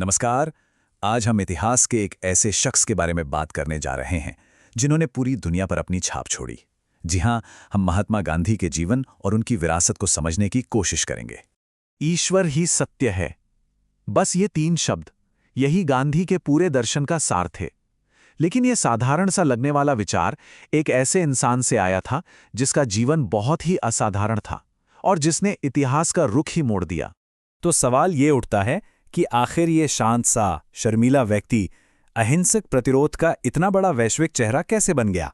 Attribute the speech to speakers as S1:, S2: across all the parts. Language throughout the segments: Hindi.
S1: नमस्कार। आज हम इतिहास के एक ऐसे शख्स के बारे में बात करने जा रहे हैं जिन्होंने पूरी दुनिया पर अपनी छाप छोड़ी। जी हां, हम महात्मा गांधी के जीवन और उनकी विरासत को समझने की कोशिश करेंगे।
S2: ईश्वर ही सत्य है। बस ये 3 शब्द, यही गांधी के पूरे दर्शन का सार थे। लेकिन ये साधारण सा लगने वाला विचार एक ऐसे इंसान से आया था जिसका जीवन बहुत ही असाधारण था और जिसने इतिहास का रुख ही मोड़ दिया।
S3: तो सवाल ये उठता है कि आखिर ये शांत सा, शर्मीला व्यक्ति अहिंसक प्रतिरोध का इतना बड़ा वैश्विक चेहरा कैसे बन गया?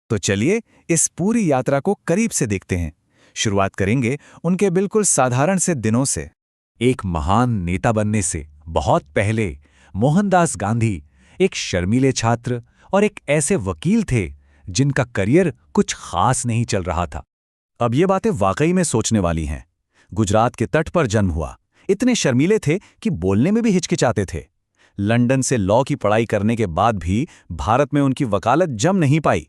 S1: तो चलिए इस पूरी यात्रा को करीब से देखते हैं। शुरुआत करेंगे उनके बिल्कुल साधारण से दिनों से। एक महान नेता बनने से बहुत पहले मोहनदास गांधी एक शर्मीले छात्र और एक ऐसे वकील थे जिनका करियर कुछ खास नहीं चल रहा था। अब ये बातें वाकई में सोचने वाली हैं। गुजरात के तट पर जन्म हुआ, इतने शर्मीले थे कि बोलने में भी हिचकिचाते थे। लंदन से लॉ की पढ़ाई करने के बाद भी भारत में उनकी वकालत जम नहीं पाई।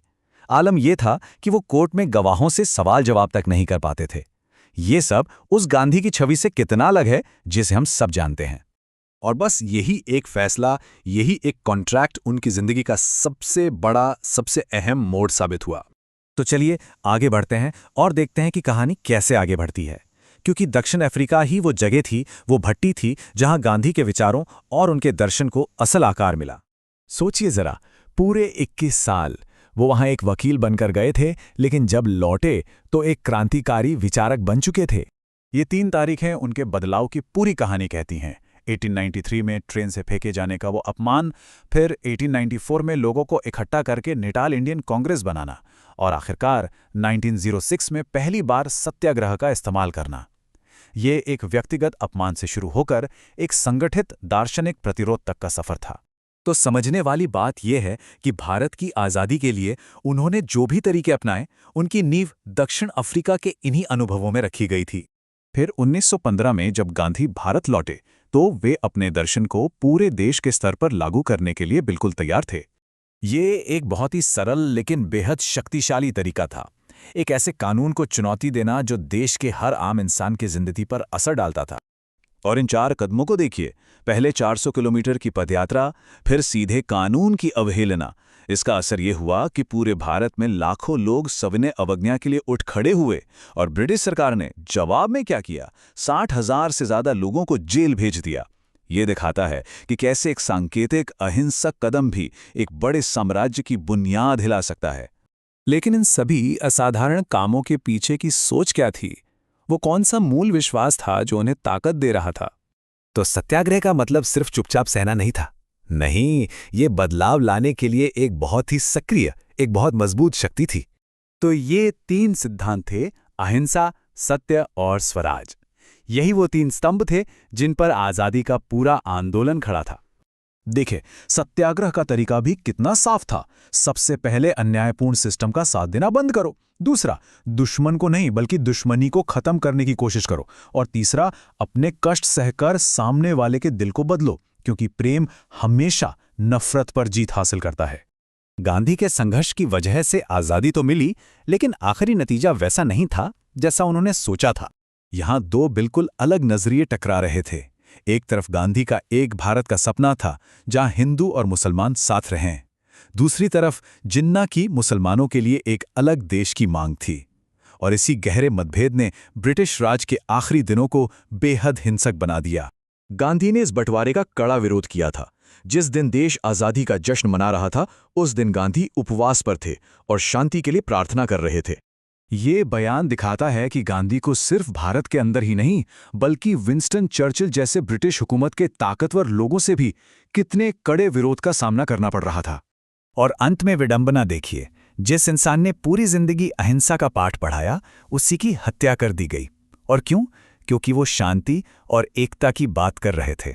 S1: आलम यह था कि वो कोर्ट में गवाहों से सवाल जवाब तक नहीं कर पाते थे। ये सब उस गांधी की छवि से कितना अलग है जिसे हम सब जानते हैं।
S2: और बस यही एक फैसला, यही एक कॉन्ट्रैक्ट उनकी जिंदगी का सबसे बड़ा, सबसे अहम मोड़ साबित हुआ।
S1: तो चलिए आगे बढ़ते हैं और देखते हैं कि कहानी कैसे आगे बढ़ती है। क्योंकि दक्षिण अफ्रीका ही वो जगह थी, वो भट्टी थी जहां गांधी के विचारों और उनके दर्शन को असल आकार मिला। सोचिए जरा, पूरे 21 साल वो वहां एक वकील बनकर गए थे, लेकिन जब लौटे तो एक क्रांतिकारी विचारक बन चुके थे। ये 3 तारीखें उनके बदलाव की पूरी कहानी कहती हैं। 1893 में ट्रेन से फेंके जाने का वो अपमान, फिर 1894 में लोगों को इकट्ठा करके निटाल इंडियन कांग्रेस बनाना, और आखिरकार 1906 में पहली बार सत्याग्रह का इस्तेमाल करना। ये एक व्यक्तिगत अपमान से शुरू होकर एक संगठित दार्शनिक प्रतिरोध तक का सफर था। तो समझने वाली बात यह है कि भारत की आज़ादी के लिए उन्होंने जो भी तरीके अपनाए, उनकी नींव दक्षिण अफ्रीका के इन्हीं अनुभवों में रखी गई थी। फिर 1915 में जब गांधी भारत लौटे तो वे अपने दर्शन को पूरे देश के स्तर पर लागू करने के लिए बिल्कुल तैयार थे। ये एक बहुत ही सरल लेकिन बेहद शक्तिशाली तरीका था। एक ऐसे कानून को चुनौती देना जो देश के हर आम इंसान की जिंदगी पर असर डालता था। और इन 4 कदमों को देखिए, पहले 400 किलोमीटर की पदयात्रा, फिर सीधे कानून की अवहेलना। इसका असर यह हुआ कि पूरे भारत में लाखों लोग सविनय अवज्ञा के लिए उठ खड़े हुए, और ब्रिटिश सरकार ने जवाब में क्या किया? 60,000 से ज्यादा लोगों को जेल भेज दिया। ये दिखाता है कि कैसे एक सांकेतिक अहिंसक कदम भी एक बड़े साम्राज्य की बुनियाद हिला सकता है। लेकिन इन सभी असाधारण कामों के पीछे की सोच क्या थी? वो कौन सा मूल विश्वास था जो उन्हें ताकत दे रहा था? तो सत्याग्रह का मतलब सिर्फ चुपचाप सहना नहीं था। नहीं, ये बदलाव लाने के लिए एक बहुत ही सक्रिय, एक बहुत मजबूत शक्ति थी। तो ये 3 सिद्धांत थे, अहिंसा, सत्य और स्वराज। यही वो 3 स्तंभ थे जिन पर आजादी का पूरा आंदोलन खड़ा था। देखें, सत्याग्रह का तरीका भी कितना साफ था। सबसे पहले अन्यायपूर्ण सिस्टम का साथ देना बंद करो। दूसरा, दुश्मन को नहीं बल्कि दुश्मनी को खत्म करने की कोशिश करो। और तीसरा, अपने कष्ट सहकर सामने वाले के दिल को बदलो, क्योंकि प्रेम हमेशा नफरत पर जीत हासिल करता है। गांधी के संघर्ष की वजह से आजादी तो मिली, लेकिन आखिरी नतीजा वैसा नहीं था जैसा उन्होंने सोचा था। यहां 2 बिल्कुल अलग नजरिए टकरा रहे थे। एक तरफ गांधी का एक भारत का सपना था जहां हिंदू और मुसलमान साथ रहें। दूसरी तरफ जिन्ना की मुसलमानों के लिए एक अलग देश की मांग थी। और इसी गहरे मतभेद ने ब्रिटिश राज के आखिरी दिनों को बेहद हिंसक बना दिया। गांधी ने इस बंटवारे का कड़ा विरोध किया था। जिस दिन देश आजादी का जश्न मना रहा था, उस दिन गांधी उपवास पर थे और शांति के लिए प्रार्थना कर रहे थे। ये बयान दिखाता है कि गांधी को सिर्फ भारत के अंदर ही नहीं, बल्कि विंस्टन चर्चिल जैसे ब्रिटिश हुकूमत के ताकतवर लोगों से भी कितने कड़े विरोध का सामना करना पड़ रहा था। और अंत में विडंबना देखिए, जिस इंसान ने पूरी जिंदगी अहिंसा का पाठ पढ़ाया, उसी की हत्या कर दी गई। और क्यों? क्योंकि वो शांति और एकता की बात कर रहे थे।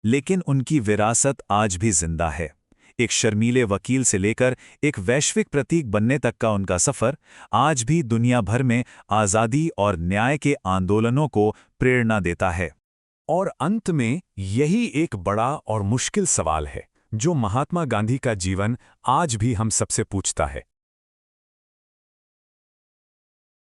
S1: लेकिन उनकी विरासत आज भी जिंदा है। एक शर्मीले वकील से लेकर एक वैश्विक प्रतीक बनने तक का उनका सफर आज भी दुनिया भर में आजादी और न्याय के आंदोलनों को प्रेरणा देता है। और अंत में यही एक बड़ा और मुश्किल सवाल है जो महात्मा गांधी का जीवन आज भी हम सबसे पूछता है।